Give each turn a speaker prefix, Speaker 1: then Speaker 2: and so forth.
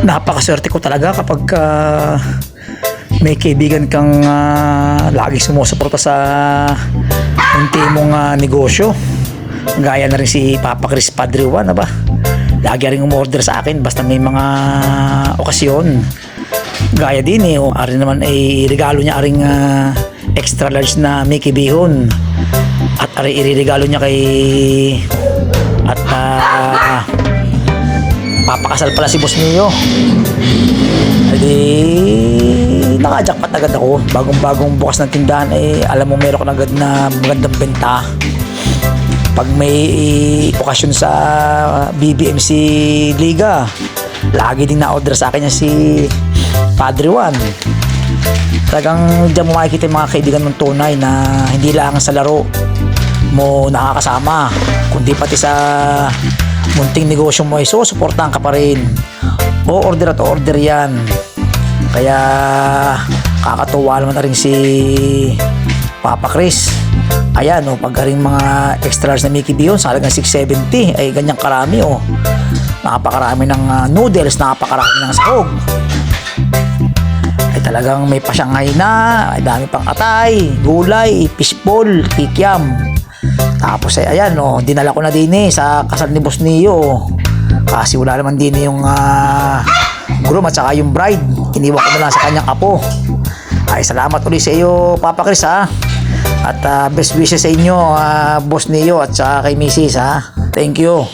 Speaker 1: Napakaswerte ko talaga kapag may kaibigan kang laging sumusuporta sa unti mong negosyo. Gaya na rin si Papa Chris Padre Juan, ba? Lagi rin umorder sa akin basta may mga okasyon. Gaya din ari naman ay regalo niya aring extra large na Mickey Bihon. At ari iririgalo niya kay at papakasal pala si Boss Neo. Edi naka-jackpot agad ako. Bagong bukas ng tindahan alam mo meron ko na agad na magandang benta. Pag may okasyon sa BBMC Liga, lagi din na-order sa akin niya si Padre Juan. Talagang diyan mo makikita yung mga kaibigan mong tunay na hindi lang sa laro mo nakakasama, kundi pati sa munting negosyo mo ay susuportahan ka pa rin. O order at order yan. Kaya kakatuwa naman na rin si Papa Chris. Ayan pag ring mga extra large na Mickey Bihon sa halagang 670 ay ganyang karami napakarami ng noodles, napakarami ng sahog. Ay talagang may pasyanghay na, ay dami pang atay, gulay, fishball, kikiam. Tapos ayan dinala ko na din sa kasal ni Boss Neo. Kasi wala naman din yung groom at saka yung bride. Iniwan ko na lang sa kanyang apo. Ay salamat ulit sa iyo Papa Chris At best wishes sa inyo Boss Neo at saka kay Mrs. Thank you.